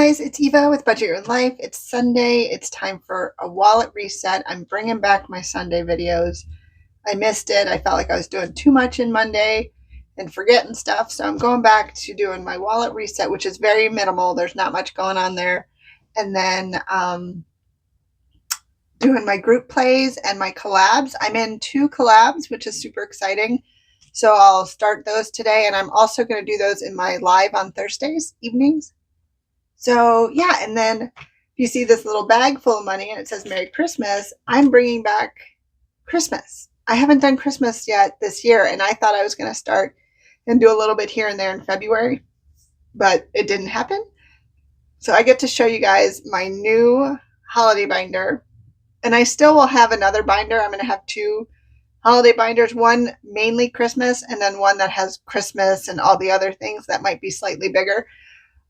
guys, it's Eva with Budget Your Life. It's Sunday. It's time for a wallet reset. I'm bringing back my Sunday videos. I missed it. I felt like I was doing too much in Monday and forgetting stuff. So I'm going back to doing my wallet reset, which is very minimal. There's not much going on there. And then doing my group plays and my collabs. I'm in 2 collabs, which is super exciting. So I'll start those today. And I'm also going to do those in my live on Thursdays evenings. So yeah, and then if you see this little bag full of money and it says Merry Christmas, I'm bringing back Christmas. I haven't done Christmas yet this year, and I thought I was going to start and do a little bit here and there in February, but it didn't happen. So I get to show you guys my new holiday binder, and I still will have another binder. I'm going to have 2 holiday binders, one mainly Christmas, and then one that has Christmas and all the other things that might be slightly bigger.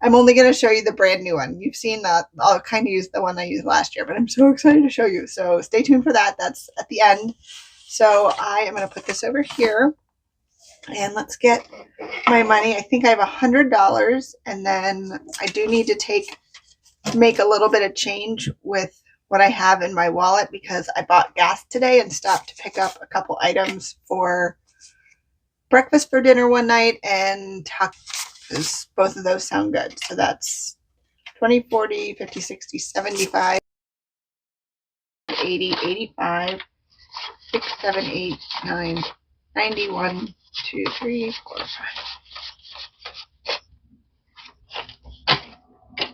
I'm only going to show you the brand new one. You've seen that. I'll kind of use the one I used last year, but I'm so excited to show you. So stay tuned for that. That's at the end. So I am going to put this over here and let's get my money. I think I have $100, and then I do need to make a little bit of change with what I have in my wallet because I bought gas today and stopped to pick up a couple items for breakfast for dinner one night and because both of those sound good. So that's 20, 40, 50, 60, 75, 80, 85, 6, 7, 8, 9, 91, 2, 3, 4, 5.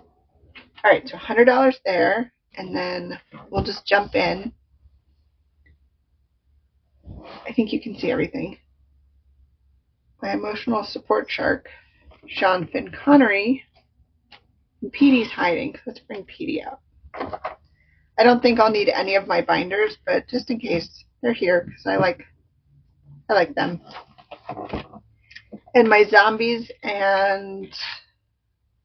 All right, so $100 there, and then we'll just jump in. I think you can see everything. My emotional support shark, Sean Finn Connery, and Petey's hiding. Let's bring Petey out. I don't think I'll need any of my binders, but just in case, they're here because I like them. And my zombies and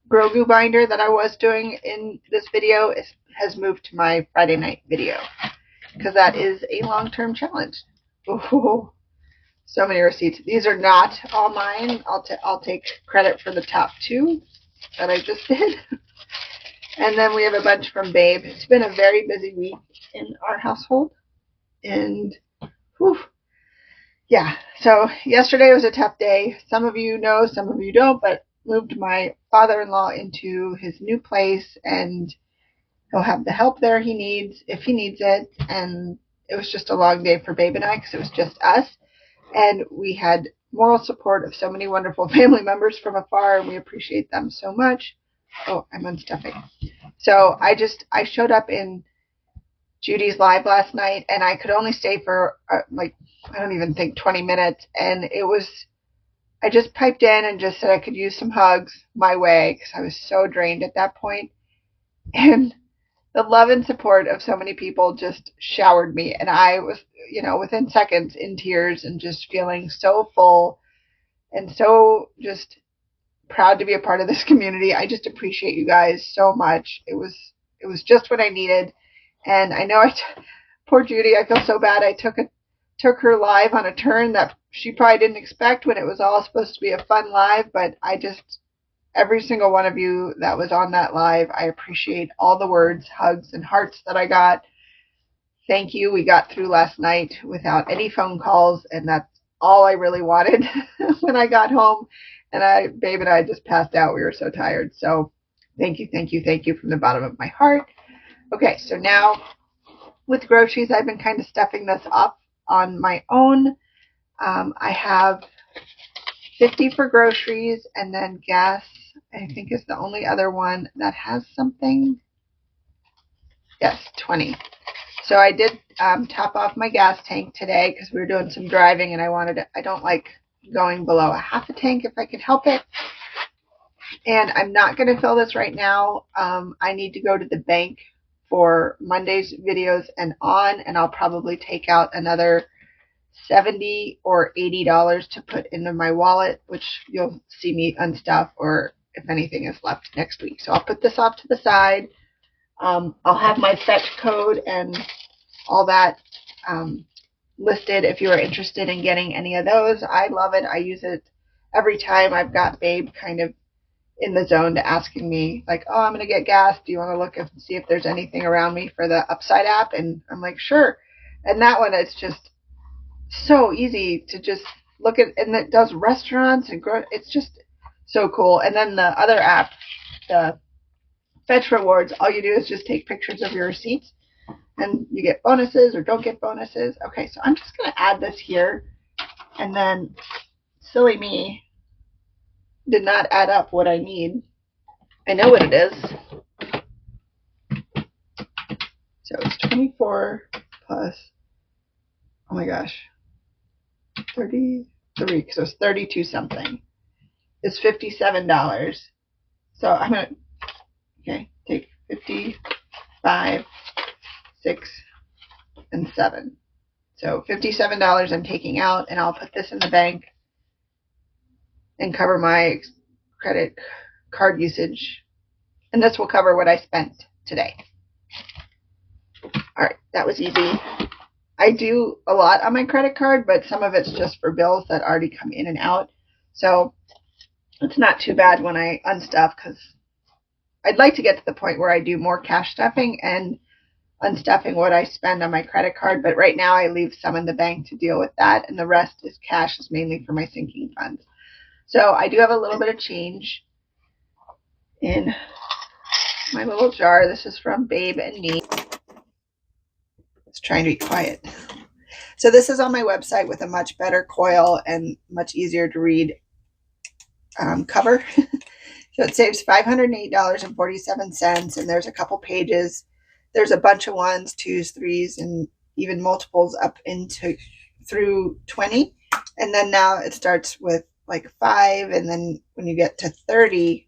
Grogu binder that I was doing in this video has moved to my Friday night video because that is a long-term challenge. Oh, so many receipts. These are not all mine. I'll take credit for the top 2 that I just did. And then we have a bunch from Babe. It's been a very busy week in our household. And whew, yeah, so yesterday was a tough day. Some of you know, some of you don't, but moved my father-in-law into his new place, and he'll have the help there he needs if he needs it. And it was just a long day for Babe and I because it was just us. And we had moral support of so many wonderful family members from afar, and we appreciate them so much. Oh, I'm unstuffing. So I showed up in Judy's live last night, and I could only stay for I don't even think 20 minutes. And I just piped in and just said I could use some hugs my way because I was so drained at that point. And the love and support of so many people just showered me, and I was, within seconds in tears and just feeling so full and so just proud to be a part of this community. I just appreciate you guys so much. It was just what I needed. And I know poor Judy, I feel so bad. I took her live on a turn that she probably didn't expect when it was all supposed to be a fun live, but every single one of you that was on that live, I appreciate all the words, hugs, and hearts that I got. Thank you. We got through last night without any phone calls, and that's all I really wanted when I got home. And Babe and I just passed out. We were so tired. So thank you, thank you, thank you from the bottom of my heart. Okay, so now with groceries, I've been kind of stuffing this up on my own. I have 50 for groceries, and then gas, I think, is the only other one that has something. Yes, 20. So I did top off my gas tank today because we were doing some driving, and I don't like going below a half a tank if I can help it. And I'm not going to fill this right now. I need to go to the bank for Monday's videos and I'll probably take out another $70 or $80 to put into my wallet, which you'll see me unstuff, or if anything is left next week. So I'll put this off to the side. I'll have my fetch code and all that listed if you are interested in getting any of those. I love it. I use it every time. I've got Babe kind of in the zone to asking me like, oh, I'm going to get gas. Do you want to look and see if there's anything around me for the Upside app? And I'm like, sure. And that one, it's just so easy to just look at, and it does restaurants and it's just so cool. And then the other app, the Fetch Rewards, all you do is just take pictures of your receipts and you get bonuses or don't get bonuses. Okay, so I'm just going to add this here, and then silly me did not add up what I need. I know what it is. So it's 24 plus, oh my gosh, 33, because it was 32 something. It's $57. So I'm going to, okay, take 55, 6, and 7. So $57 I'm taking out, and I'll put this in the bank and cover my credit card usage. And this will cover what I spent today. All right, that was easy. I do a lot on my credit card, but some of it's just for bills that already come in and out. So it's not too bad when I unstuff, because I'd like to get to the point where I do more cash stuffing and unstuffing what I spend on my credit card. But right now I leave some in the bank to deal with that, and the rest is cash, is mainly for my sinking funds. So I do have a little bit of change in my little jar. This is from Babe and Me. It's trying to be quiet. So this is on my website with a much better coil and much easier to read cover. So it saves $508.47, and there's a couple pages. There's a bunch of 1s, 2s, 3s, and even multiples up into through 20. And then now it starts with like 5, and then when you get to 30,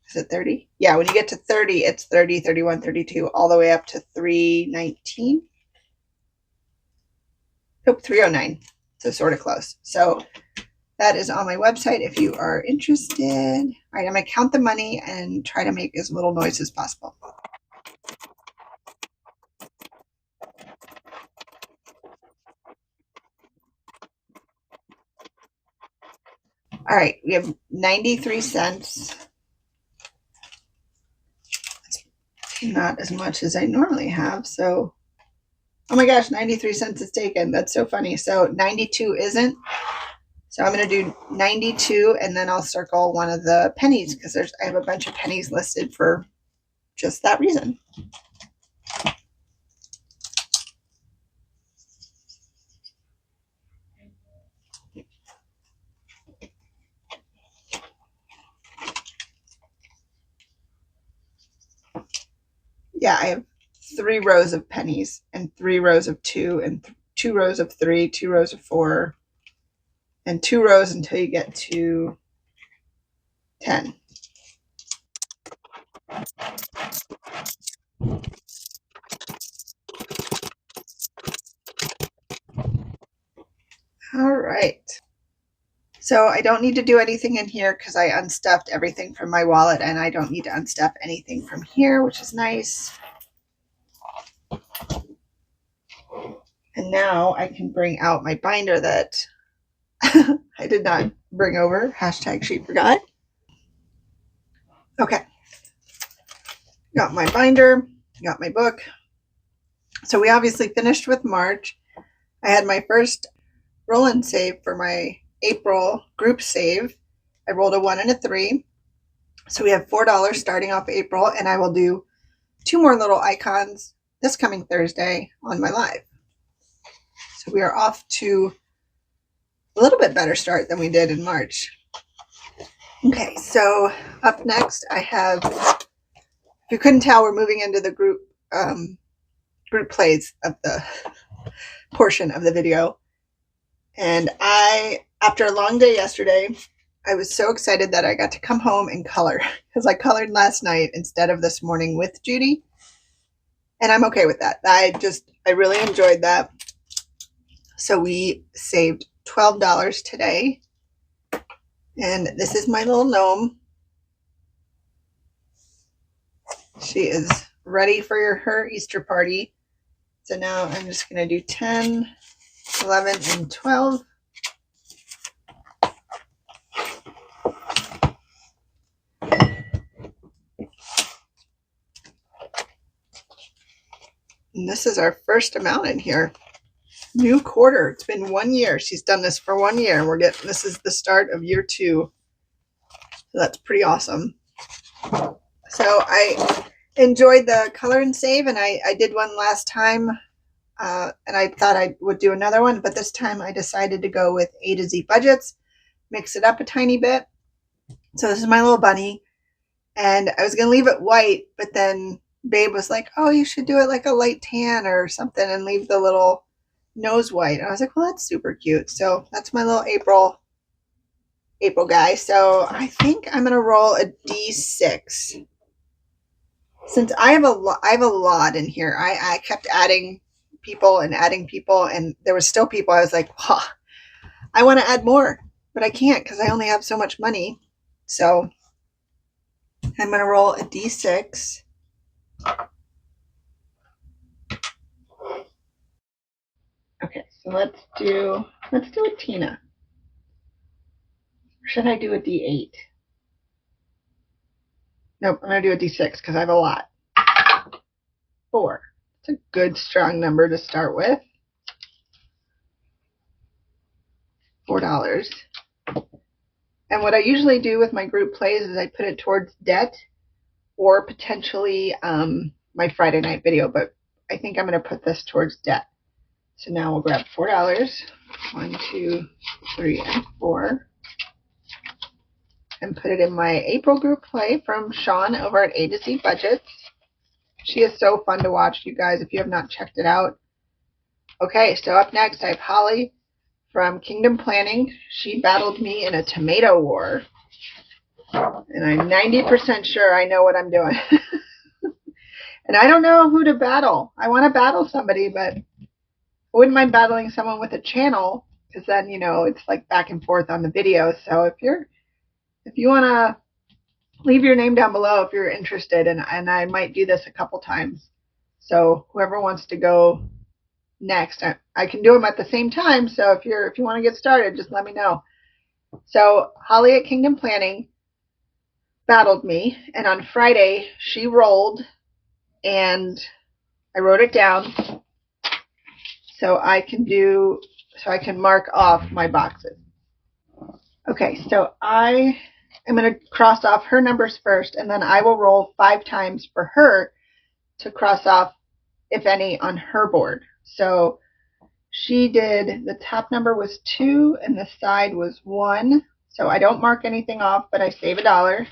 is it 30? Yeah, when you get to 30, it's 30, 31, 32, all the way up to 319. Nope, 309. So sort of close. So that is on my website if you are interested. All right, I'm going to count the money and try to make as little noise as possible. All right, we have 93 cents. Not as much as I normally have. So, oh my gosh, 93 cents is taken. That's so funny. So 92 isn't. So I'm going to do 92, and then I'll circle one of the pennies, because I have a bunch of pennies listed for just that reason. Yeah, I have 3 rows of pennies and 3 rows of 2 and 2 rows of 3, 2 rows of 4, and 2 rows until you get to 10. All right. So I don't need to do anything in here because I unstuffed everything from my wallet, and I don't need to unstuff anything from here, which is nice. And now I can bring out my binder that I did not bring over. Hashtag she forgot. Okay. Got my binder, got my book. So we obviously finished with March. I had my first roll and save for my April group save. I rolled a 1 and a 3. So we have $4 starting off April, and I will do 2 more little icons this coming Thursday on my live. So we are off to a little bit better start than we did in March. Okay, so up next I have, if you couldn't tell, we're moving into the group plays of the portion of the video. And after a long day yesterday, I was so excited that I got to come home and color, because I colored last night instead of this morning with Judy. And I'm okay with that. I really enjoyed that. So we saved $12 today. And this is my little gnome. She is ready for her Easter party. So now I'm just going to do 10, 11, and 12. And this is our first amount in here. New quarter. It's been 1 year. She's done this for 1 year. This is the start of year 2. So that's pretty awesome. So I enjoyed the color and save, and I did one last time, and I thought I would do another one, but this time I decided to go with A to Z budgets, mix it up a tiny bit. So this is my little bunny, and I was going to leave it white, but then Babe was like, oh, you should do it like a light tan or something and leave the little nose white. And I was like, well, that's super cute. So that's my little April guy. So I think I'm going to roll a D6. Since I have a lot in here, I kept adding people, and there was still people. I was like, wow, I want to add more, but I can't because I only have so much money. So I'm going to roll a D6. Okay, so let's do a Tina. Or should I do a D8? Nope, I'm going to do a D6 because I have a lot. 4. It's a good, strong number to start with. $4. And what I usually do with my group plays is I put it towards debt or potentially my Friday night video, but I think I'm going to put this towards debt. So now we'll grab $4. 1, 2, 3, and 4. And put it in my April group play from Sean over at A to Z Budgets. She is so fun to watch, you guys, if you have not checked it out. Okay, so up next I have Holly from Kingdom Planning. She battled me in a tomato war. And I'm 90% sure I know what I'm doing. And I don't know who to battle. I want to battle somebody, but I wouldn't mind battling someone with a channel, because then, it's like back and forth on the video. So if you want to leave your name down below if you're interested, and I might do this a couple times. So whoever wants to go next, I can do them at the same time. So if you want to get started, just let me know. So Holly at Kingdom Planning battled me, and on Friday she rolled, and I wrote it down so I can mark off my boxes. Okay, so I'm going to cross off her numbers first, and then I will roll 5 times for her to cross off, if any, on her board. So she did, the top number was 2 and the side was 1. So I don't mark anything off, but I save $1.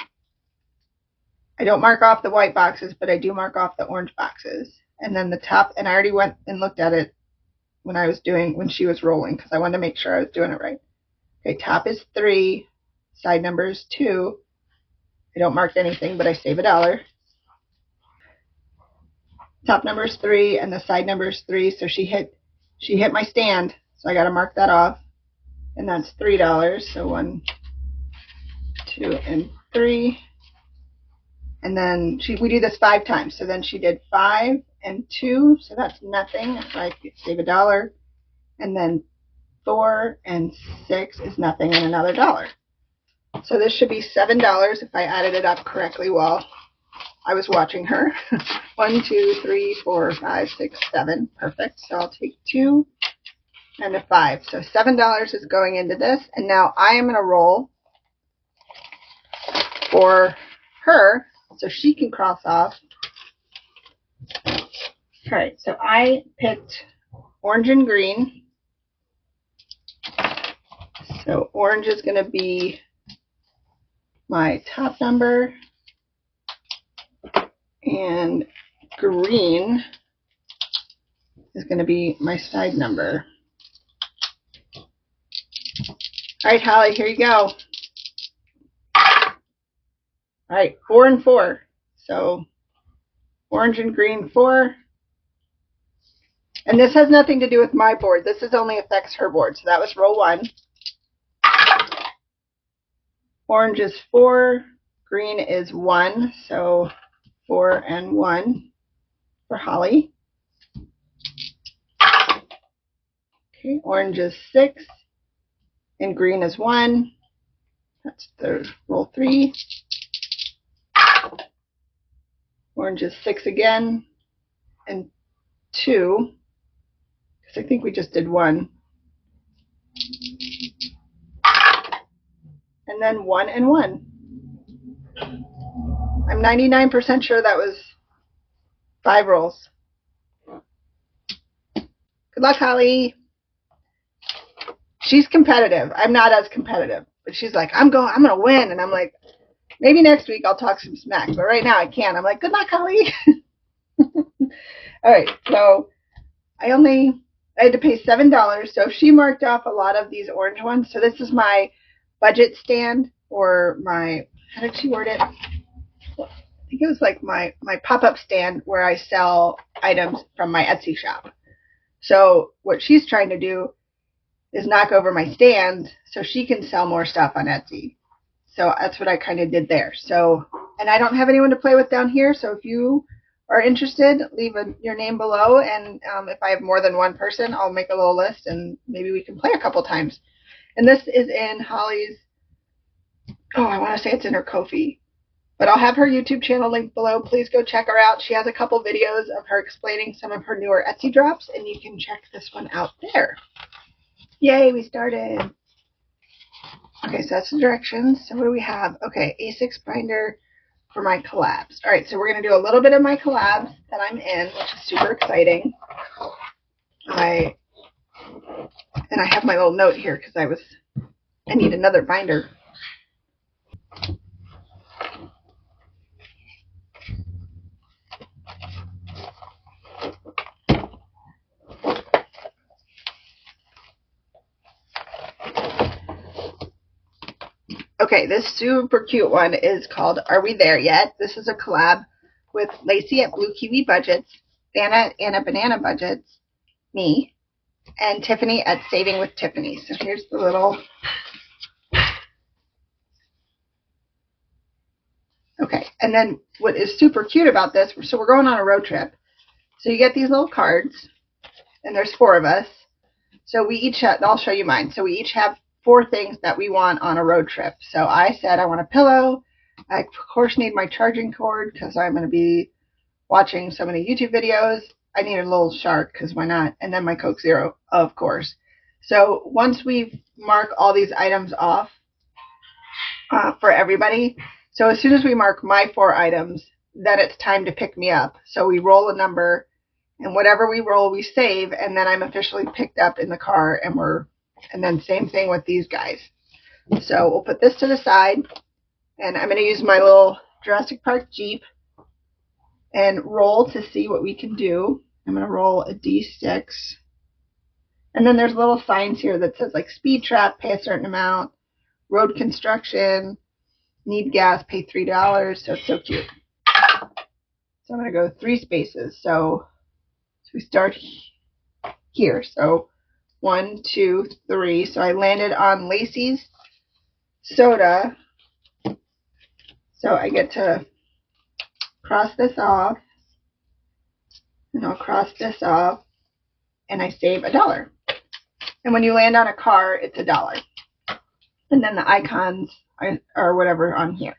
I don't mark off the white boxes, but I do mark off the orange boxes. And then the top, and I already went and looked at it when she was rolling, because I wanted to make sure I was doing it right. Okay, top is 3, side number is 2. I don't mark anything, but I save $1. Top number is 3 and the side number is 3, so she hit my stand, so I got to mark that off, and that's $3. So 1, 2, and 3, and then we do this 5 times. So then she did 5 and 2, so that's nothing. So I save $1, and then 4 and 6 is nothing, and another $1. So this should be $7 if I added it up correctly while I was watching her. 1, 2, 3, 4, 5, 6, 7. Perfect. So I'll take 2 and a 5. So $7 is going into this. And now I am going to roll for her so she can cross off. All right. So I picked orange and green. So orange is going to be my top number, and green is going to be my side number. All right, Holly, here you go. All right, 4 and 4. So orange and green, 4. And this has nothing to do with my board. This only affects her board. So that was roll 1. Orange is 4. Green is 1. So 4 and 1 for Holly. Okay, orange is 6. And green is 1. That's the roll 3. Orange is 6 again. And 2, because I think we just did 1. And then 1 and 1. I'm 99% sure that was 5 rolls. Good luck, Holly. She's competitive. I'm not as competitive, but she's like, I'm gonna win, and I'm like, maybe next week I'll talk some smack, but right now I can't. I'm like, good luck, Holly. All right, so I had to pay $7. So she marked off a lot of these orange ones. So this is my budget stand, or my, how did she word it? I think it was like my pop-up stand where I sell items from my Etsy shop. So what she's trying to do is knock over my stand so she can sell more stuff on Etsy. So that's what I kind of did there. So, and I don't have anyone to play with down here. So if you are interested, leave your name below. And if I have more than one person, I'll make a little list and maybe we can play a couple times. And this is in Holly's, I want to say it's in her Ko-fi. But I'll have her YouTube channel linked below. Please go check her out. She has a couple videos of her explaining some of her newer Etsy drops, and you can check this one out there. Yay, we started. Okay, so that's the directions. So what do we have? Okay, A6 binder for my collabs. All right, so we're going to do a little bit of my collabs that I'm in, which is super exciting. I have my little note here because I need another binder. Okay, this super cute one is called Are We There Yet? This is a collab with Lacey at Blue Kiwi Budgets, Anna Banana Budgets, me, and Tiffany at Saving with Tiffany. So here's the little... Okay, and then what is super cute about this, so we're going on a road trip. So you get these little cards, and there's 4 of us. So we each have, I'll show you mine. So we each have 4 things that we want on a road trip. So I said I want a pillow. I, of course, need my charging cord because I'm going to be watching so many YouTube videos. I need a little shark because why not? And then my Coke Zero, of course. So once we mark all these items off for everybody, so as soon as we mark my 4 items, then it's time to pick me up. So we roll a number, and whatever we roll, we save, and then I'm officially picked up in the car, and then same thing with these guys. So we'll put this to the side, and I'm going to use my little Jurassic Park Jeep and roll to see what we can do. I'm going to roll a D6. And then there's little signs here that says like speed trap, pay a certain amount, road construction, need gas, pay $3. So it's so cute. So I'm going to go 3 spaces. So we start here. So 1, 2, 3. So I landed on Lacey's soda. So I get to cross this off. And I'll cross this off. And I save $1. And when you land on a car, it's $1. And then the icons or whatever on here.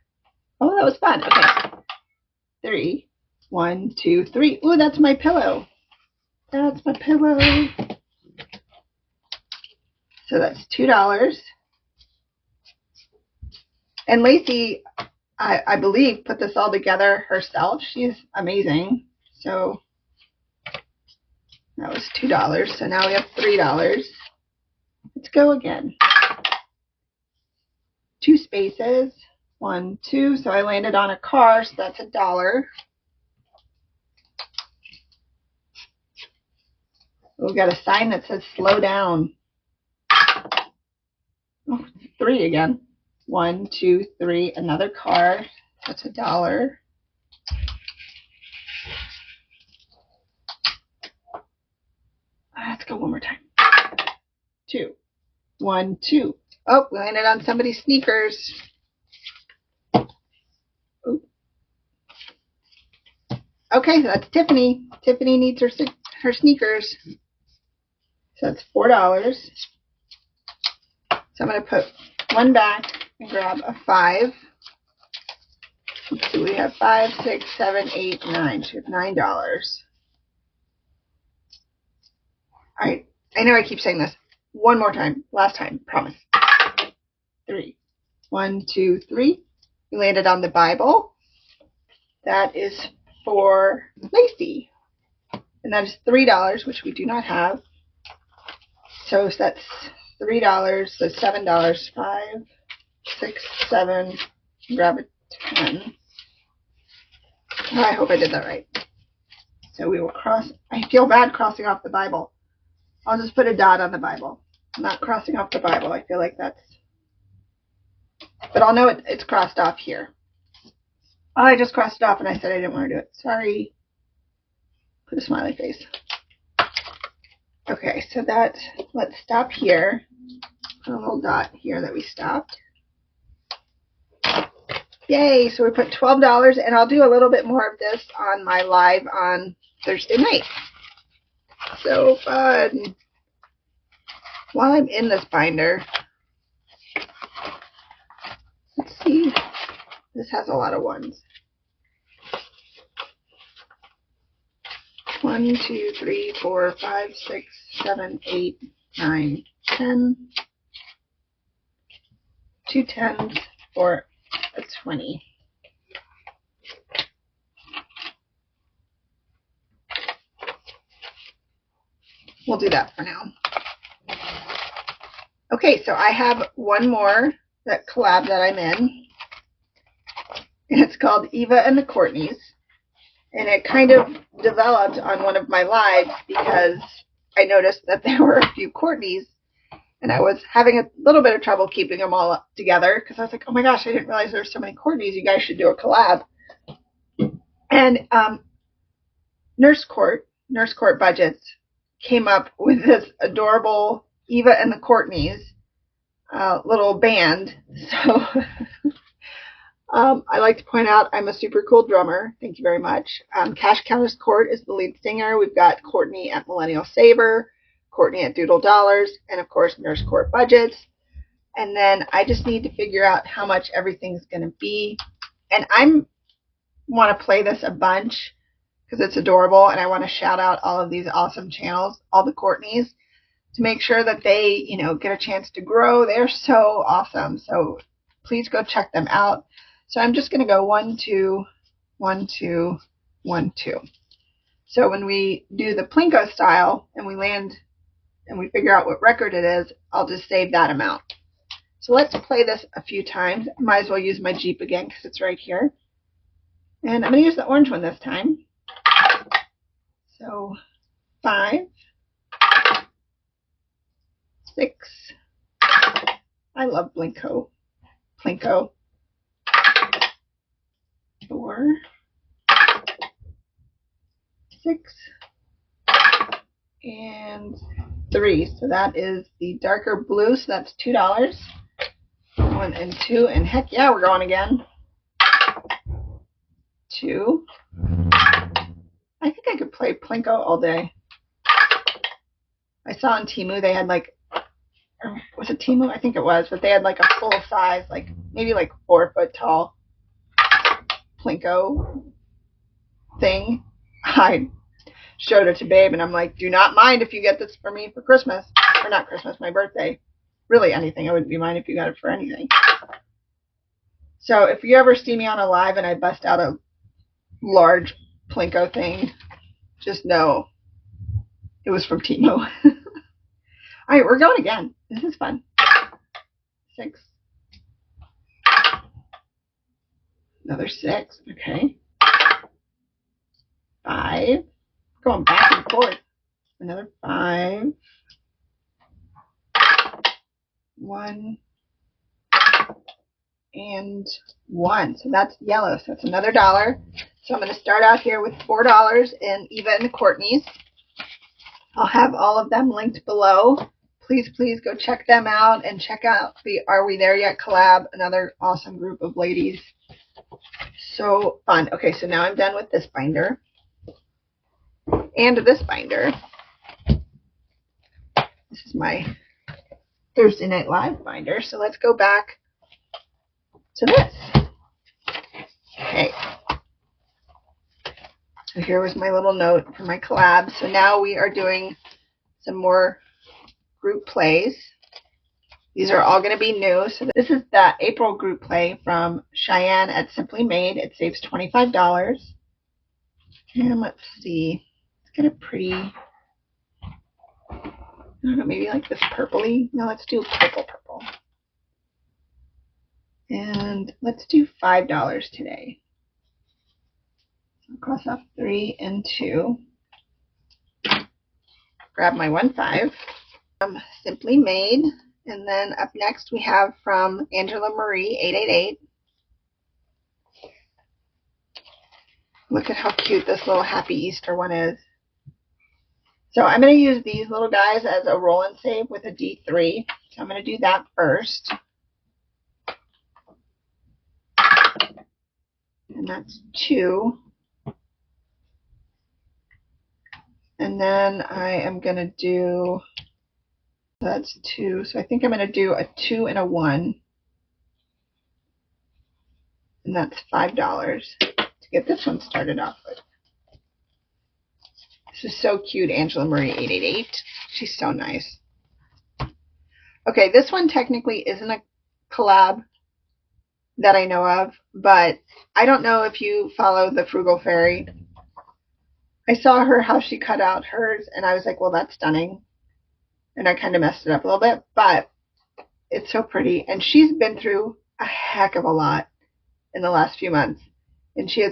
Oh, that was fun. Okay. 3. 1, 2, 3. Ooh, that's my pillow. That's my pillow. So that's $2. And Lacey, I believe, put this all together herself. She's amazing. So that was $2. So now we have $3. Let's go again. 2 spaces. 1, 2. So I landed on a car, so that's $1. We've got a sign that says slow down. Oh, 3 again. 1, 2, 3. Another car. That's $1. Let's go one more time. 2. 1, 2. Oh, we landed on somebody's sneakers. Ooh. Okay, so that's Tiffany. Tiffany needs her sneakers. So that's $4. So I'm going to put 1 back and grab a 5. Let's see, we have 5, 6, 7, 8, 9. So we have $9. All right. I know I keep saying this. One more time. Last time. Promise. 3. 1, 2, 3. We landed on the Bible. That is for Lacey. And that is $3, which we do not have. So that's $3. So $7. 5, 6, 7. Grab a 10. Oh, I hope I did that right. So we will cross. I feel bad crossing off the Bible. I'll just put a dot on the Bible. I'm not crossing off the Bible. I feel like that's... But I'll know it's crossed off here. Oh, I just crossed it off and I said I didn't want to do it. Sorry. Put a smiley face. Okay, so that's... Let's stop here. Put a little dot here that we stopped. Yay! So we put $12, and I'll do a little bit more of this on my live on Thursday night. So fun! While I'm in this binder, let's see. This has a lot of ones. 1, 2, 3, 4, 5, 6, 7, 8, 9, 10. 2 10s for a 20. We'll do that for now. Okay, so I have one more that collab that I'm in. And it's called Eva and the Courtneys. And it kind of developed on one of my lives because I noticed that there were a few Courtneys. And I was having a little bit of trouble keeping them all up together because I was like, oh my gosh, I didn't realize there were so many Courtneys. You guys should do a collab. And Nurse Court Budgets came up with this adorable Eva and the Courtneys little band. So I like to point out I'm a super cool drummer. Thank you very much. Cash Cows Court is the lead singer. We've got Courtney at Millennial Saver, Courtney at Doodle Dollars, and of course Nurse Court Budgets. And then I just need to figure out how much everything's going to be. And I want to play this a bunch because it's adorable, and I want to shout out all of these awesome channels, all the Courtneys, to make sure that they, you know, get a chance to grow. They're so awesome. So please go check them out. So I'm just going to go 1, 2, 1, 2, 1, 2. So when we do the Plinko style and we land and we figure out what record it is, I'll just save that amount. So let's play this a few times. Might as well use my Jeep again because it's right here. And I'm going to use the orange one this time. So 5, 6. I love Plinko. 4, 6, and 3. So that is the darker blue. So that's $2. 1 and 2, and heck yeah, we're going again. 2. I think I could play Plinko all day. I saw on Temu they had like, was it Temu? I think it was, but they had like a full size, like maybe like 4 foot tall Plinko thing. I showed it to Babe and I'm like, do not mind if you get this for me for Christmas. Or not Christmas, my birthday. Really anything. I wouldn't be mind if you got it for anything. So if you ever see me on a live and I bust out a large Plinko thing, just know it was from Temu. All right, we're going again. This is fun. 6. Another 6. Okay. 5. Going back and forth. Another 5. 1 and 1. So that's yellow. So that's another $1. So I'm going to start out here with $4 in Eva and the Courtneys. I'll have all of them linked below. Please, please go check them out and check out the Are We There Yet collab. Another awesome group of ladies. So fun. Okay, so now I'm done with this binder. And this binder. This is my Thursday Night Live binder. So let's go back to this. Okay. So here was my little note for my collab. So now we are doing some more group plays. These are all going to be new. So this is the April group play from Cheyenne at Simply Made. It saves $25. And let's see. Let's get a pretty, I don't know, maybe like this purpley. No, let's do purple. And let's do $5 today. So cross off 3 and 2. Grab my 1.5 from Simply Made. And then up next we have from Angela Marie 888. Look at how cute this little Happy Easter one is. So I'm going to use these little guys as a roll and save with a D3. So I'm going to do that first. And that's 2. And then I am going to do, that's 2. So I think I'm going to do a 2 and a 1. And that's $5 to get this one started off with. This is so cute, Angela Marie 888. She's so nice. Okay, this one technically isn't a collab that I know of, but I don't know if you follow the Frugal Fairy. I saw her, how she cut out hers, and I was like, well, that's stunning. And I kind of messed it up a little bit, but it's so pretty. And she's been through a heck of a lot in the last few months. And she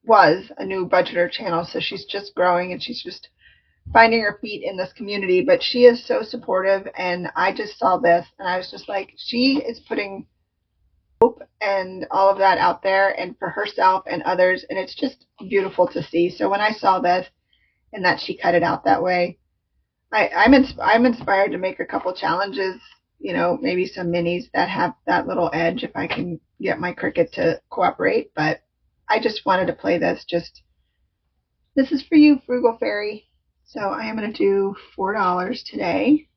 was a new budgeter channel, so she's just growing and she's just finding her feet in this community. But she is so supportive, and I just saw this, and I was just like, she is putting hope and all of that out there, and for herself and others, and it's just beautiful to see. So when I saw this and that she cut it out that way, I'm inspired to make a couple challenges, you know, maybe some minis that have that little edge if I can get my Cricut to cooperate. But I just wanted to play this. Just, this is for you, Frugal Fairy. So I am going to do $4 today.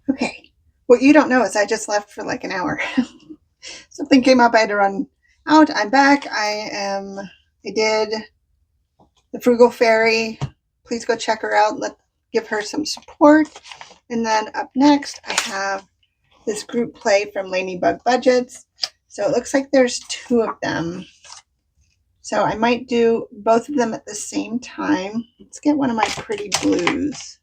Okay, what you don't know is I just left for like an hour. Something came up, I had to run out. I'm back. I did the Frugal Fairy. Please go check her out. Give her some support. And then up next, I have this group play from Ladybug Budgets. So it looks like there's 2 of them. So I might do both of them at the same time. Let's get one of my pretty blues.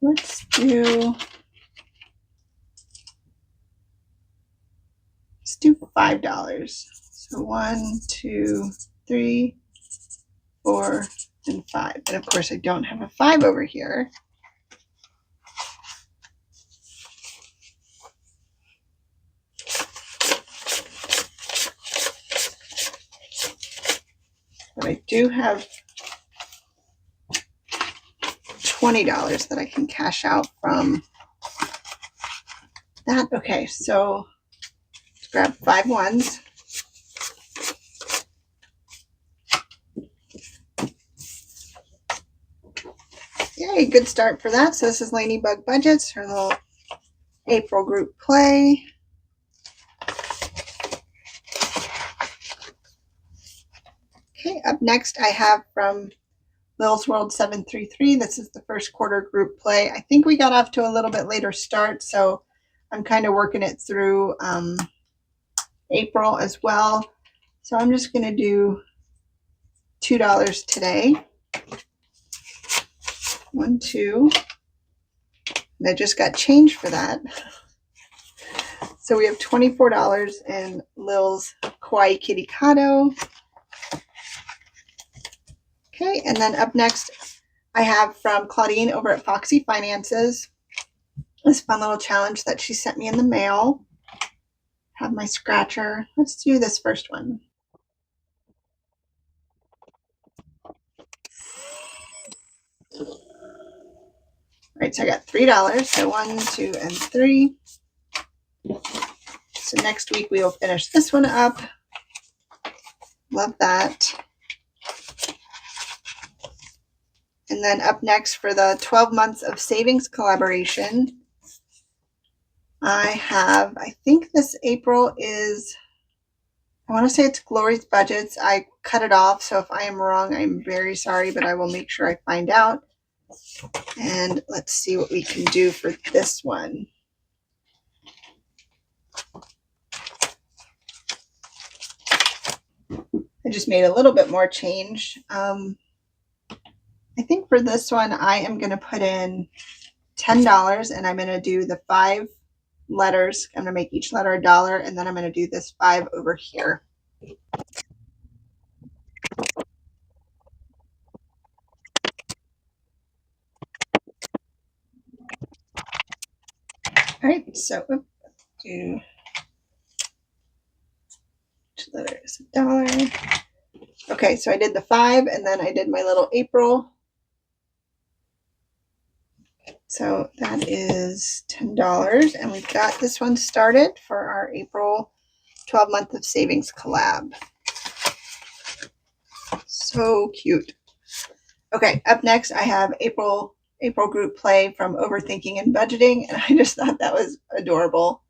Let's do $5. So 1, 2, 3, 4, and 5. And of course I don't have a 5 over here. But I do have $20 that I can cash out from that. Okay, so let's grab 5 ones. Yay, good start for that. So this is Ladybug Budgets, her little April group play. Okay, up next I have from Lil's World 733. This is the first quarter group play. I think we got off to a little bit later start, so I'm kind of working it through April as well. So I'm just going to do $2 today. 1, 2. And I just got change for that. So we have $24 in Lil's Kawaii Kitty Kato. Okay, and then up next, I have from Claudine over at Foxy Finances, this fun little challenge that she sent me in the mail. Have my scratcher. Let's do this first one. All right, so I got $3. So 1, 2, and 3. So next week we will finish this one up. Love that. And then up next for the 12 months of savings collaboration, I think this April is, I want to say it's Glory's Budgets. I cut it off, so if I am wrong, I'm very sorry, but I will make sure I find out. And let's see what we can do for this one. I just made a little bit more change. I think for this one, I am going to put in $10 and I'm going to do the 5 letters. I'm going to make each letter $1 and then I'm going to do this 5 over here. All right, so do each letter is $1. Okay, so I did the 5 and then I did my little April. So that is $10 and we've got this one started for our April 12 month of savings collab. So cute. Okay, up next I have April group play from Overthinking and Budgeting, and I just thought that was adorable.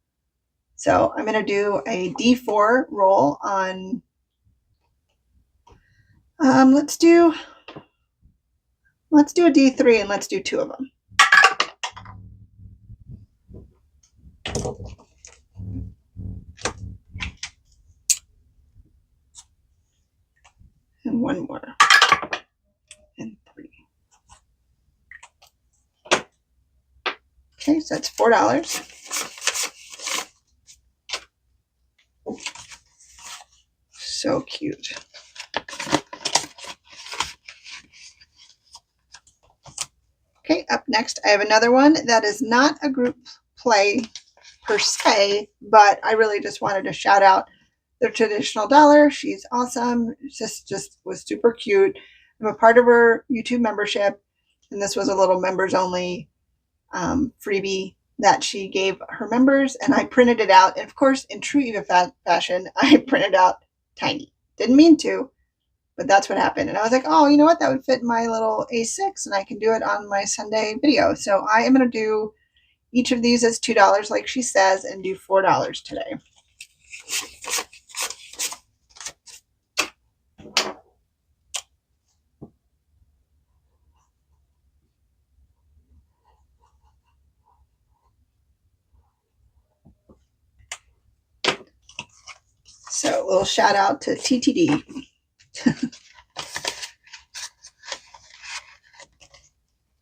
So I'm going to do a D4 roll on, let's do a D3 and let's do 2 of them. And 1 more. And 3. Okay, so that's $4. So cute. Okay, up next I have another one that is not a group play per se, but I really just wanted to shout out the traditional dollar. She's awesome. Just was super cute. I'm a part of her YouTube membership, and this was a little members only freebie that she gave her members, and I printed it out. And of course, in true Eva fashion, I printed out tiny. Didn't mean to, but that's what happened. And I was like, oh, you know what? That would fit my little A6, and I can do it on my Sunday video. So I am going to do each of these as $2, like she says, and do $4 today. So a little shout out to TTD.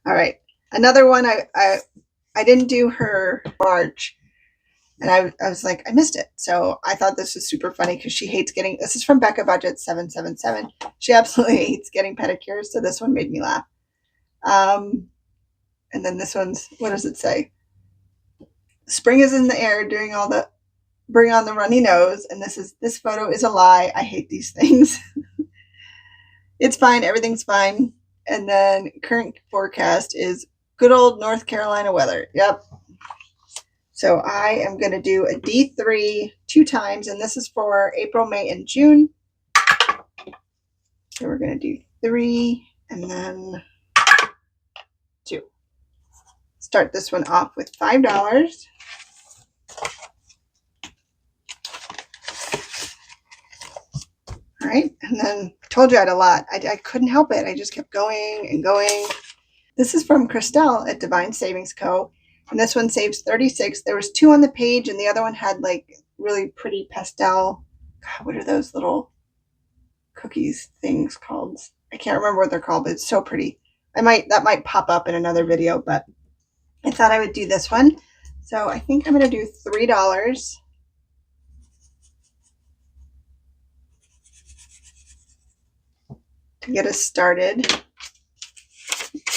All right, another one I didn't do her March, and I was like, I missed it. So I thought this was super funny because she hates getting, this is from Becca Budget 777. She absolutely hates getting pedicures, so this one made me laugh. And then this one's, what does it say? Spring is in the air, doing all the, bring on the runny nose. And this photo is a lie. I hate these things. It's fine. Everything's fine. And then current forecast is good old North Carolina weather. Yep. So I am going to do a D3 2 times, and this is for April, May, and June. So we're going to do 3 and then 2. Start this one off with $5. All right, and then told you I had a lot. I couldn't help it. I just kept going and going. This is from Christelle at Divine Savings Co. And this one saves 36. There was 2 on the page, and the other one had like really pretty pastel. God, what are those little cookies things called? I can't remember what they're called, but it's so pretty. That might pop up in another video, but I thought I would do this one. So I think I'm going to do $3. To get us started.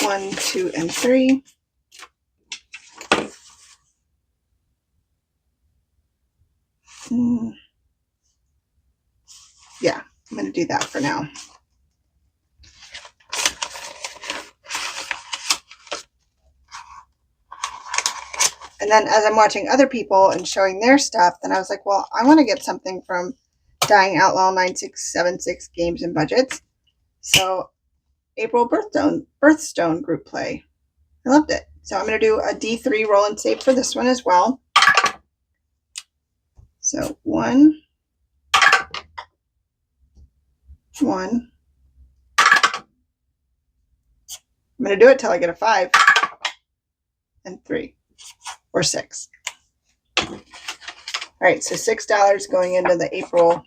1, 2, and 3. Yeah, I'm going to do that for now. And then as I'm watching other people and showing their stuff, then I was like, well, I want to get something from Dying Outlaw 9676 Games and Budgets. So April birthstone group play. I loved it. So I'm going to do a D3 roll and save for this one as well. So 1, 1. I'm going to do it till I get a 5 and 3 or 6. All right, so $6 going into the April.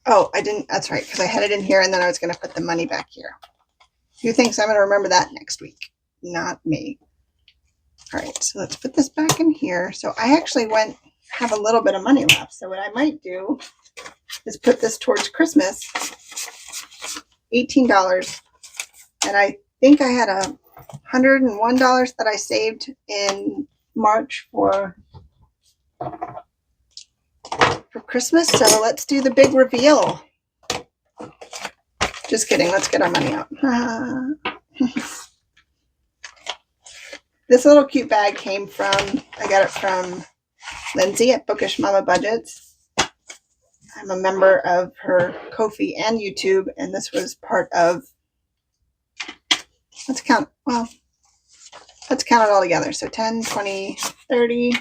Oh, I didn't. That's right, because I had it in here and then I was going to put the money back here. Who thinks I'm going to remember that next week? Not me. All right, so let's put this back in here. So I actually have a little bit of money left. So what I might do is put this towards Christmas. $18. And I think I had $101 that I saved in March for Christmas. So let's do the big reveal. Just kidding. Let's get our money out. This little cute bag came from, I got it from Lindsay at Bookish Mama Budgets. I'm a member of her Ko-fi and YouTube, and this was part of, let's count it all together. So 10, 20, 30,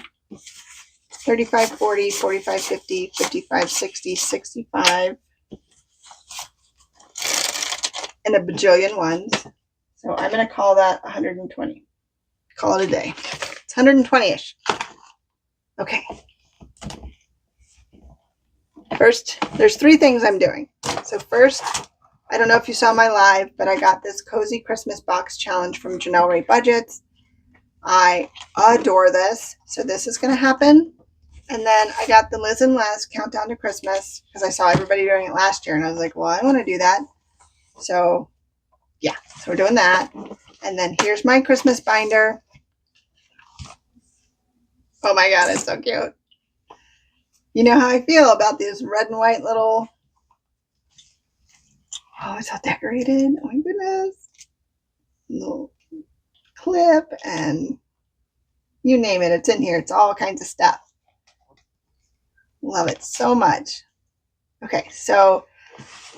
35, 40, 45, 50, 55, 60, 65, and a bajillion ones. So I'm going to call that 120. Call it a day. It's 120-ish. Okay. First, there's 3 things I'm doing. So first, I don't know if you saw my live, but I got this Cozy Christmas Box Challenge from Janelle Ray Budgets. I adore this. So this is going to happen. And then I got the Liz and Les Countdown to Christmas because I saw everybody doing it last year. And I was like, well, I want to do that. So, yeah. So we're doing that. And then here's my Christmas binder. Oh my God, it's so cute. You know how I feel about these red and white little, oh, it's all decorated. Oh my goodness. Little clip and you name it, it's in here. It's all kinds of stuff. Love it so much. Okay, so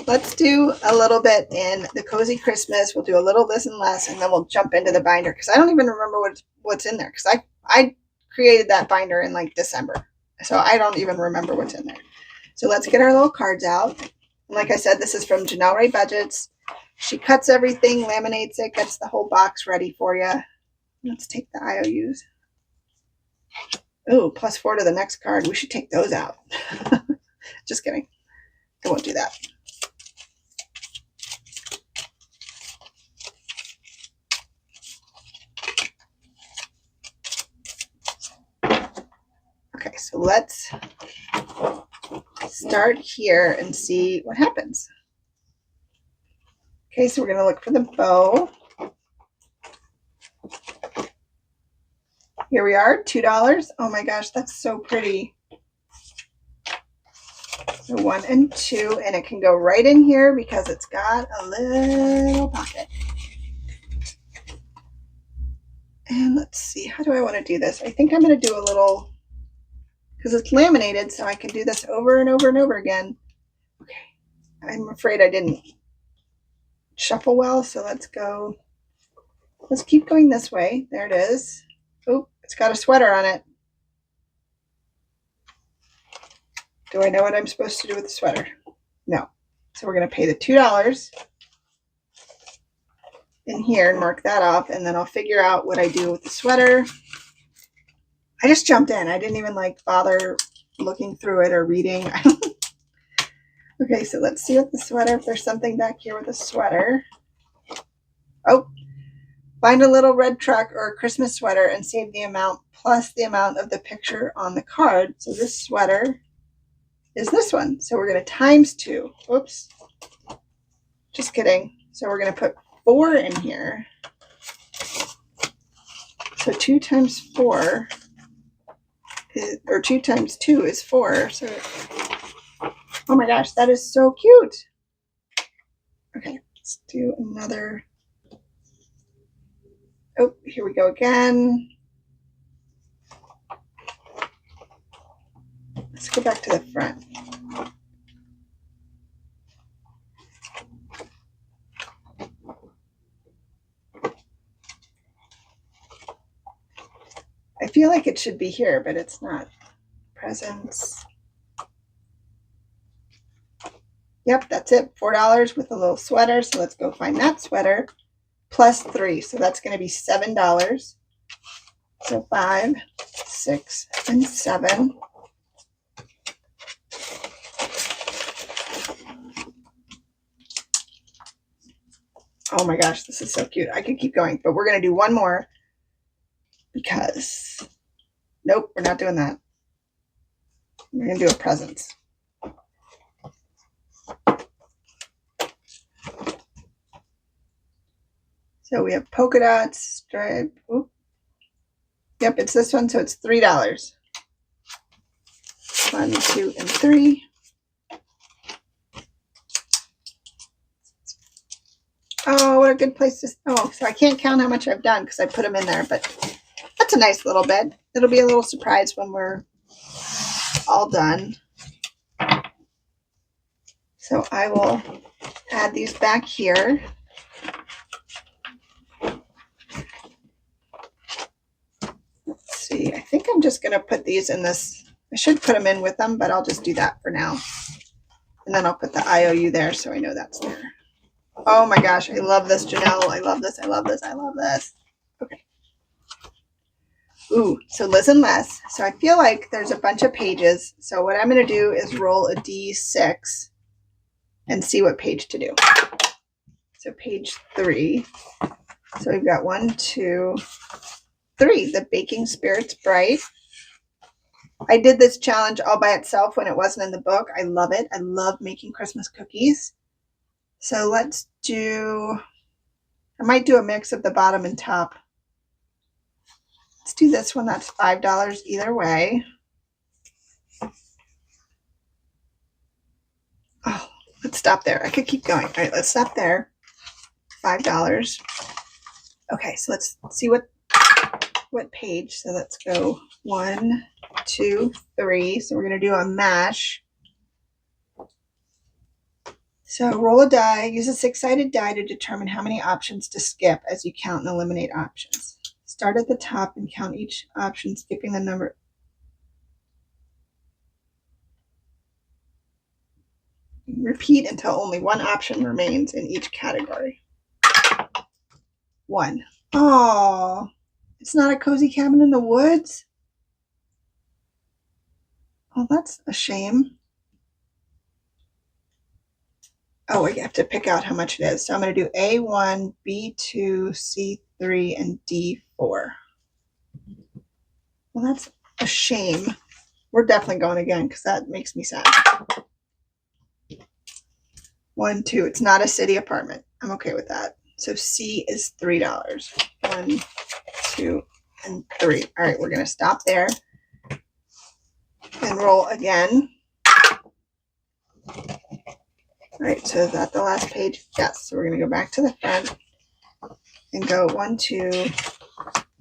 let's do a little bit in the Cozy Christmas. We'll do a little this and less, and then we'll jump into the binder because I don't even remember what's in there because I created that binder in like December. So I don't even remember what's in there. So let's get our little cards out. And like I said, this is from Janelle Ray Budgets. She cuts everything, laminates it, gets the whole box ready for you. Let's take the IOUs. Oh, +4 to the next card. We should take those out. Just kidding. I won't do that. Okay, so let's start here and see what happens. Okay, so we're going to look for the bow. Here we are, $2. Oh my gosh, that's so pretty. So 1 and 2, and it can go right in here because it's got a little pocket. And let's see, how do I want to do this? I think I'm going to do a little, because it's laminated, so I can do this over and over and over again. Okay, I'm afraid I didn't shuffle well, so let's keep going this way. There it is. Oh, it's got a sweater on it. Do I know what I'm supposed to do with the sweater? No. So we're going to pay the $2 in here and mark that off, and then I'll figure out what I do with the sweater. I just jumped in. I didn't even bother looking through it or reading. Okay, so let's see what the sweater, if there's something back here with a sweater. Oh, find a little red truck or a Christmas sweater and save the amount plus the amount of the picture on the card. So this sweater is this one. So we're going to ×2. Oops. Just kidding. So we're going to put 4 in here. So 2 times 4 is, or 2 times 2 is 4. So, oh my gosh, that is so cute. Okay, let's do another. Oh, here we go again. Let's go back to the front. feel like it should be here, but it's not. Presents. Yep, that's it. $4 with a little sweater. So let's go find that sweater. Plus 3. So that's going to be $7. So 5, 6, and 7. Oh my gosh, this is so cute. I could keep going, but we're going to do one more because nope, we're not doing that. We're going to do a presents. So we have polka dots, stripe. Oop. Yep, it's this one, so it's $3. 1, 2, and 3. Oh, what a good place to. Oh, so I can't count how much I've done because I put them in there, but that's a nice little bit. It'll be a little surprise when we're all done. So I will add these back here. Let's see. I think I'm just going to put these in this. I should put them in with them, but I'll just do that for now. And then I'll put the IOU there so I know that's there. Oh my gosh, I love this, Janelle. I love this. I love this. I love this. Okay. Ooh, so Liz and Les. So I feel like there's a bunch of pages. So what I'm going to do is roll a D6 and see what page to do. So page 3. So we've got 1, 2, 3. The Baking Spirits Bright. I did this challenge all by itself when it wasn't in the book. I love it. I love making Christmas cookies. So let's do, I might do a mix of the bottom and top. Let's do this one. That's $5 either way. Oh, let's stop there. I could keep going. All right, let's stop there. $5. Okay, so let's see what page. So let's go 1, 2, 3. So we're going to do a mash. So roll a die. Use a 6-sided die to determine how many options to skip as you count and eliminate options. Start at the top and count each option, skipping the number. Repeat until only one option remains in each category. 1. Oh, it's not a cozy cabin in the woods? Oh, that's a shame. Oh, we have to pick out how much it is. So I'm going to do A1, B2, C3, and D4. Well, that's a shame. We're definitely going again because that makes me sad. 1, 2. It's not a city apartment. I'm okay with that. So C is $3. 1, 2, and 3. All right, we're going to stop there and roll again. All right, so is that the last page? Yes. So we're going to go back to the front and go 1, 2,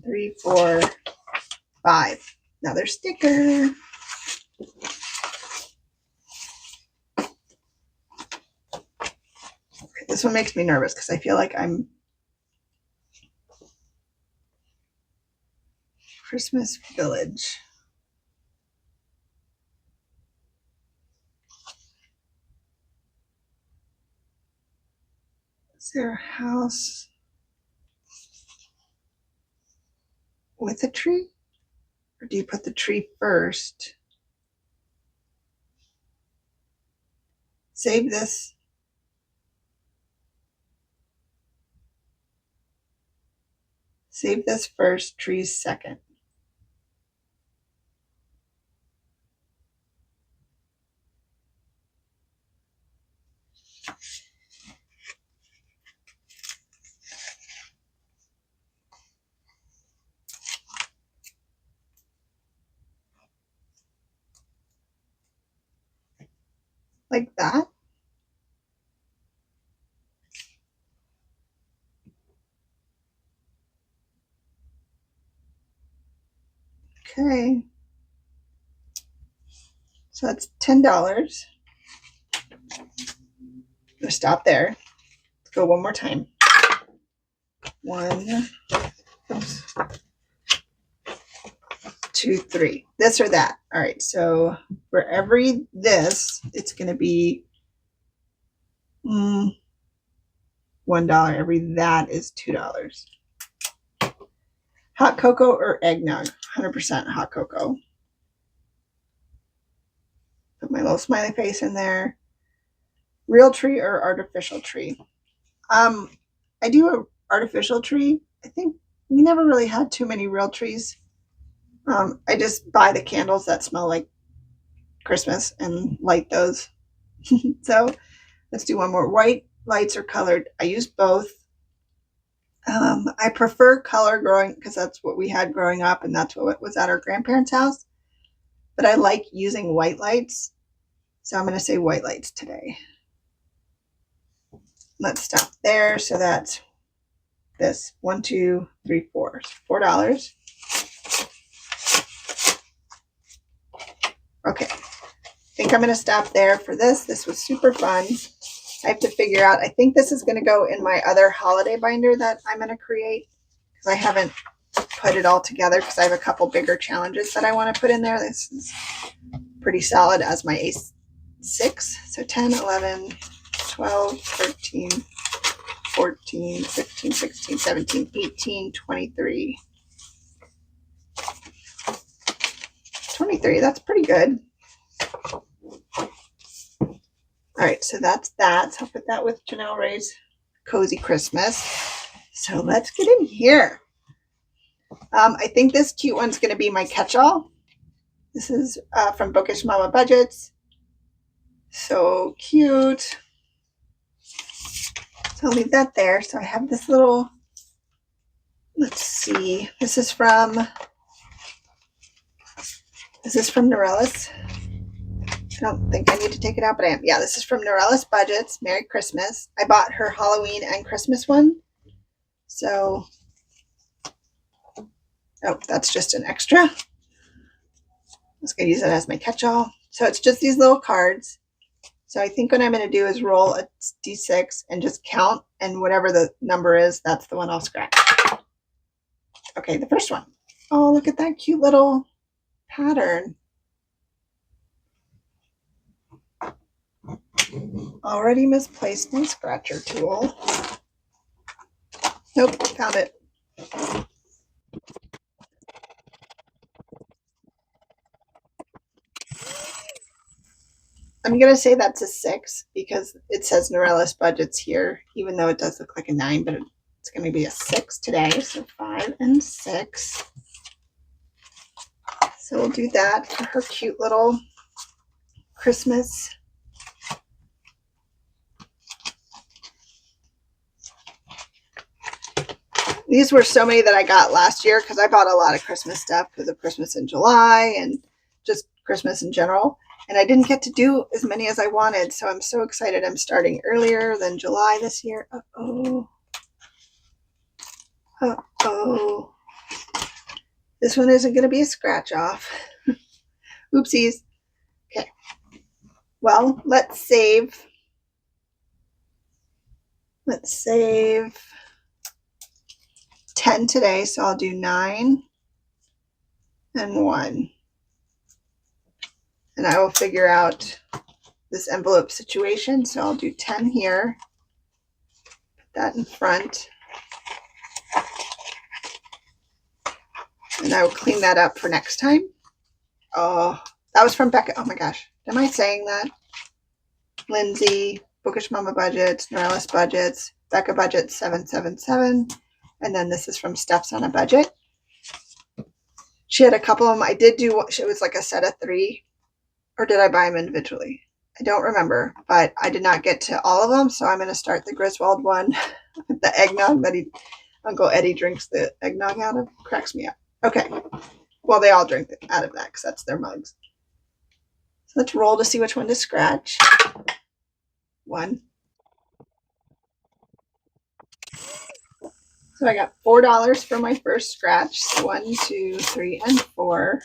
3, 4, 5. Another sticker. Okay, this one makes me nervous because I feel like I'm Christmas Village. Is there a house with a tree? Or do you put the tree first? Save this. Save this first, trees second. Like that. Okay. So that's $10. I'm gonna stop there. Let's go one more time. 1. Oops. 2, 3. This or that. All right. So for every this, it's going to be $1. Every that is $2. Hot cocoa or eggnog? 100% hot cocoa. Put my little smiley face in there. Real tree or artificial tree? I do an artificial tree. I think we never really had too many real trees. I just buy the candles that smell like Christmas and light those. So let's do one more. White lights or colored? I use both. I prefer color growing because that's what we had growing up and that's what was at our grandparents' house. But I like using white lights. So I'm going to say white lights today. Let's stop there. So that's this. 1, 2, 3, 4. $4. Okay. I think I'm going to stop there for this. This was super fun. I have to figure out, I think this is going to go in my other holiday binder that I'm going to create because I haven't put it all together because I have a couple bigger challenges that I want to put in there. This is pretty solid as my A6. So 10, 11, 12, 13, 14, 15, 16, 17, 18, 23. 23, that's pretty good. All right, so that's that. So I'll put that with Janelle Ray's Cozy Christmas. So let's get in here. I think this cute one's going to be my catch-all. This is from Bookish Mama Budgets. So cute. So I'll leave that there. So I have this little, let's see. This is from Norellis. I don't think I need to take it out, but I am. Yeah, this is from Norellis Budgets. Merry Christmas. I bought her Halloween and Christmas one. So, oh, that's just an extra. I was going to use it as my catch-all. So it's just these little cards. So I think what I'm going to do is roll a D6 and just count, and whatever the number is, that's the one I'll scratch. Okay, the first one. Oh, look at that cute little pattern. Already misplaced my scratcher tool. Nope, found it. I'm going to say that's a 6 because it says Norellis Budgets here, even though it does look like a 9, but it's going to be a 6 today. So 5 and 6. So we'll do that for her cute little Christmas. These were so many that I got last year because I bought a lot of Christmas stuff because of Christmas in July and just Christmas in general. And I didn't get to do as many as I wanted. So I'm so excited I'm starting earlier than July this year. Uh-oh. Uh-oh. This one isn't going to be a scratch off. Oopsies. Okay. Well, let's save. Let's save 10 today. So I'll do 9 and 1. And I will figure out this envelope situation. So I'll do 10 here. Put that in front. And I will clean that up for next time. Oh, that was from Becca. Oh my gosh. Am I saying that? Lindsay, Bookish Mama Budgets, Norellis Budgets, Becca Budgets 777. And then this is from Steph's on a Budget. She had a couple of them. I did do, it was like a set of 3. Or did I buy them individually? I don't remember, but I did not get to all of them. So I'm going to start the Griswold one. The eggnog that Uncle Eddie drinks the eggnog out of. Cracks me up. Okay. Well, they all drink out of that because that's their mugs. So let's roll to see which one to scratch. 1. So I got $4 for my first scratch. So 1, 2, 3, and 4.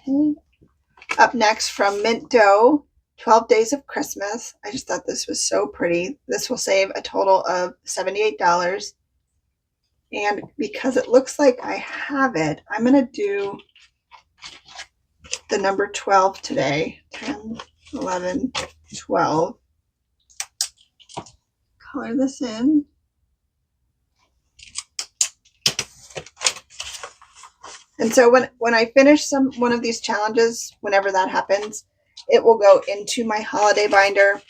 Okay. Up next from Mint Dough, 12 Days of Christmas. I just thought this was so pretty. This will save a total of $78. And because it looks like I have it, I'm going to do the number 12 today. 10, 11, 12. Color this in. And so when I finish one of these challenges, whenever that happens, it will go into my holiday binder,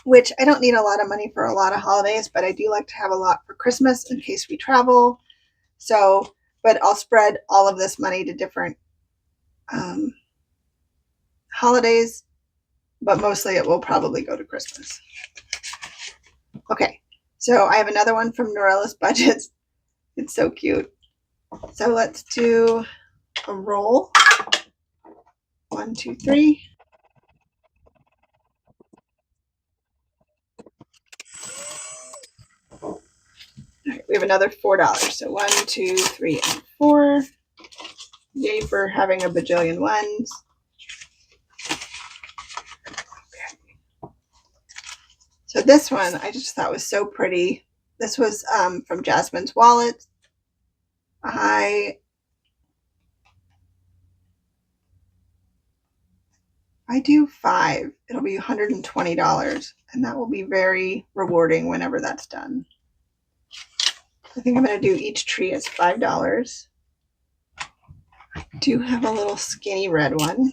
which I don't need a lot of money for a lot of holidays, but I do like to have a lot for Christmas in case we travel. So, but I'll spread all of this money to different holidays, but mostly it will probably go to Christmas. Okay, so I have another one from Norella's Budgets. It's so cute. So let's do a roll. 1, 2, 3. All right, we have another $4. So 1, 2, 3, and 4. Yay for having a bajillion ones. Okay. So this one I just thought was so pretty. This was from Jasmine's Wallet. I do 5, it'll be $120, and that will be very rewarding whenever that's done. I think I'm going to do each tree as $5. I do have a little skinny red one.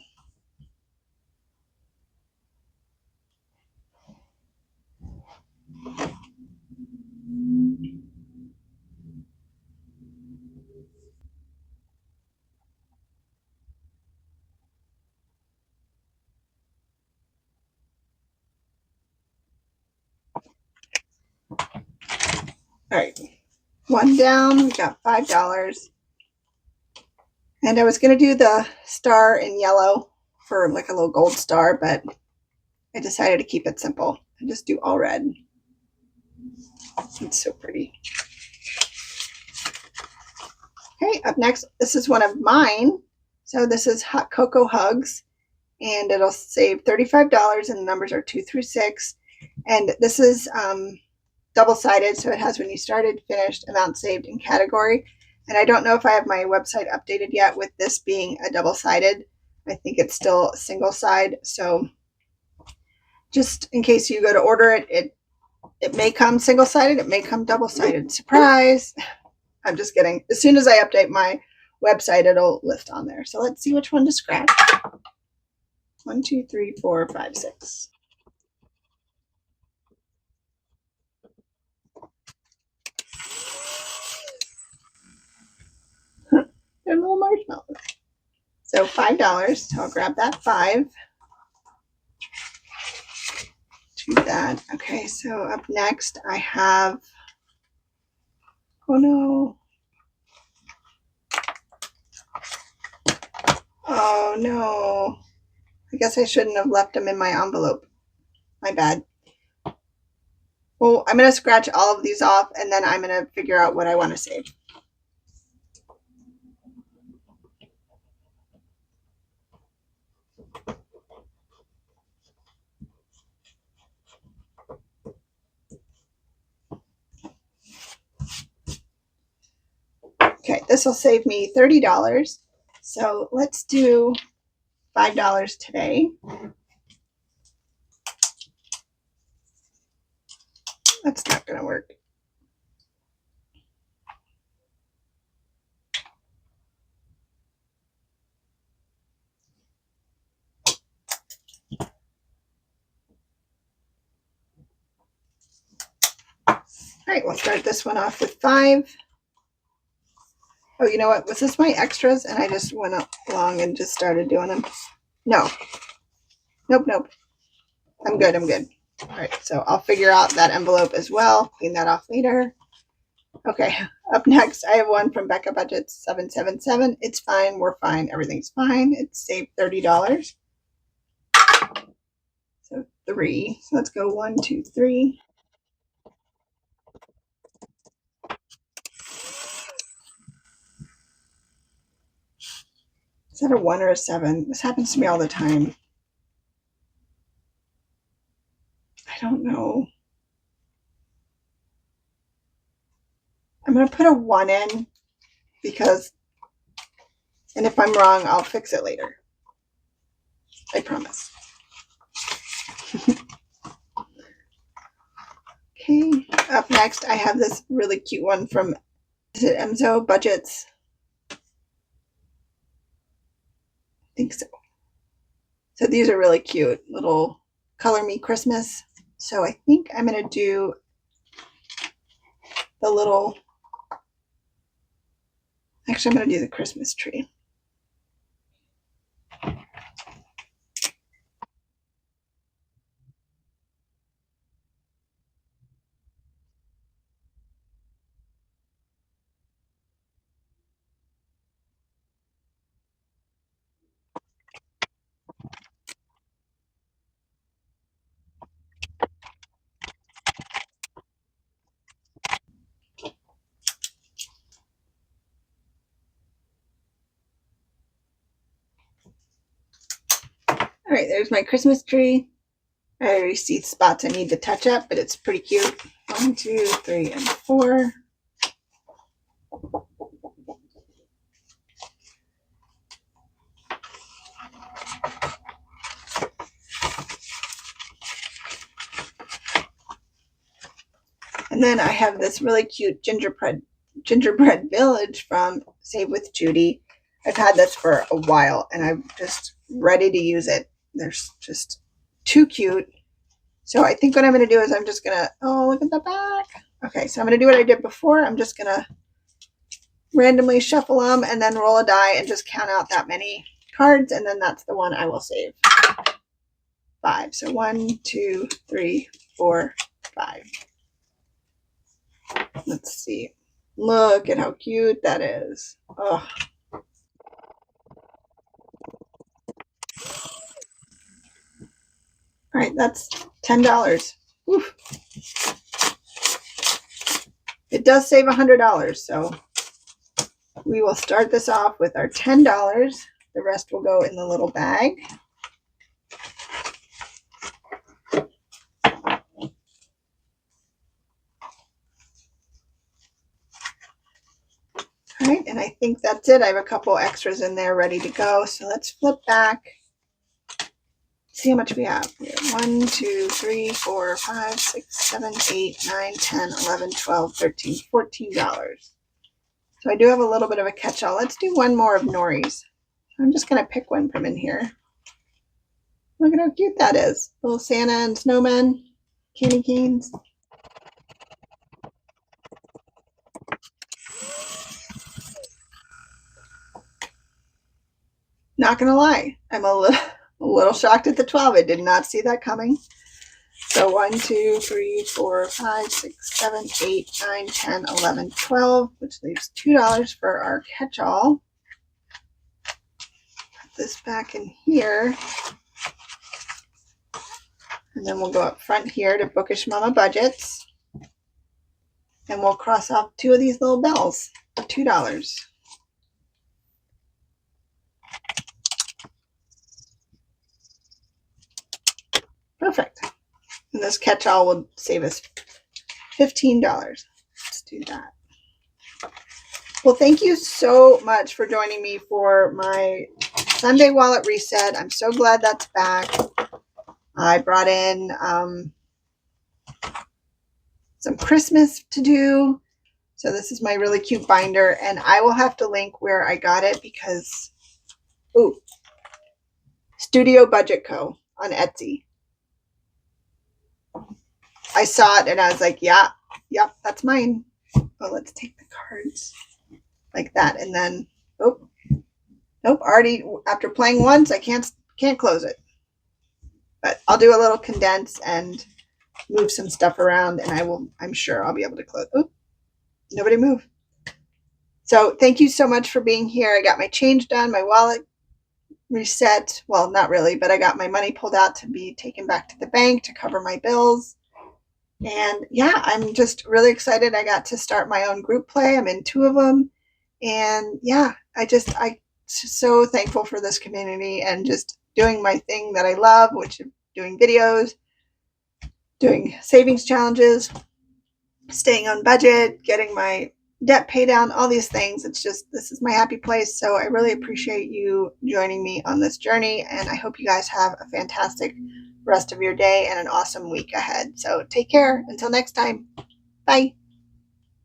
All right, one down, we got $5. And I was going to do the star in yellow for like a little gold star, but I decided to keep it simple and just do all red. It's so pretty. Okay, up next, this is one of mine. So this is Hot Cocoa Hugs, and it'll save $35, and the numbers are 2 through 6. And this is double-sided, so it has when you started, finished, amount saved, and category. And I don't know if I have my website updated yet with this being a double-sided. I think it's still a single side. So just in case you go to order it, it may come single-sided, it may come double-sided. Surprise! I'm just kidding. As soon as I update my website, it'll list on there. So let's see which one to scratch. 1, 2, 3, 4, 5, 6. They're little marshmallows. So $5. So I'll grab that 5. Do that. Okay, so up next I have, oh no. Oh no. I guess I shouldn't have left them in my envelope. My bad. Well, I'm going to scratch all of these off, and then I'm going to figure out what I want to save. Okay, this will save me $30. So let's do $5 today. That's not going to work. All right, we'll start this one off with 5. Oh, you know what? Was this my extras? And I just went along and just started doing them. No. Nope. I'm good. All right, so I'll figure out that envelope as well. Clean that off later. Okay, up next, I have one from Becca Budgets 777. It's fine. We're fine. Everything's fine. It saved $30. So 3. So let's go 1, 2, 3. Is that a 1 or a 7? This happens to me all the time. don't know. I'm going to put a 1 in because, and if I'm wrong, I'll fix it later. I promise. Okay, up next I have this really cute one from, is it Emzo Budgets? I think so. So these are really cute, little Color Me Christmas. So I think I'm going to do the little, actually I'm going to do the Christmas tree. All right, there's my Christmas tree. I already see spots I need to touch up, but it's pretty cute. 1, 2, 3, and 4. And then I have this really cute gingerbread village from Save with Judy. I've had this for a while and I'm just ready to use it. They're just too cute. So I think what I'm going to do is I'm just going to, oh, look at the back. Okay, so I'm going to do what I did before. I'm just going to randomly shuffle them and then roll a die and just count out that many cards. And then that's the one I will save. 5. So 1, 2, 3, 4, 5. Let's see. Look at how cute that is. Oh. All right, that's $10. Oof. It does save $100, so we will start this off with our $10. The rest will go in the little bag. All right, and I think that's it. I have a couple extras in there ready to go. So let's flip back. See how much we have. We have 1, 2, 3, 4, 5, 6, 7, 8, 9, 10, 11, 12, 13, $14. So I do have a little bit of a catch-all. Let's do one more of Nori's. I'm just going to pick one from in here. Look at how cute that is. Little Santa and snowmen, candy canes. Not gonna lie, I'm a little shocked at the 12. I did not see that coming. So 1, 2, 3, 4, 5, 6, 7, 8, 9, 10, 11, 12, which leaves $2 for our catch-all. Put this back in here. And then we'll go up front here to Bookish Mama Budgets. And we'll cross off 2 of these little bells for $2. Perfect. And this catch-all will save us $15. Let's do that. Well, thank you so much for joining me for my Sunday wallet reset. I'm so glad that's back. I brought in some Christmas to do. So this is my really cute binder, and I will have to link where I got it because, ooh, Studio Budget Co. on Etsy. I saw it and I was like, yeah, yep, that's mine. But let's take the cards like that, and then, oh, nope, already after playing once, I can't close it. But I'll do a little condense and move some stuff around, and I'm sure I'll be able to close. Oh, nobody move. So thank you so much for being here. I got my change done, my wallet reset. Well, not really, but I got my money pulled out to be taken back to the bank to cover my bills. And yeah, I'm just really excited. I got to start my own group play. I'm in 2 of them. And yeah, I'm so thankful for this community and just doing my thing that I love, which is doing videos. doing savings challenges, staying on budget, getting my debt pay down, all these things. It's just, this is my happy place. So I really appreciate you joining me on this journey. And I hope you guys have a fantastic rest of your day and an awesome week ahead. So take care. Until next time. Bye.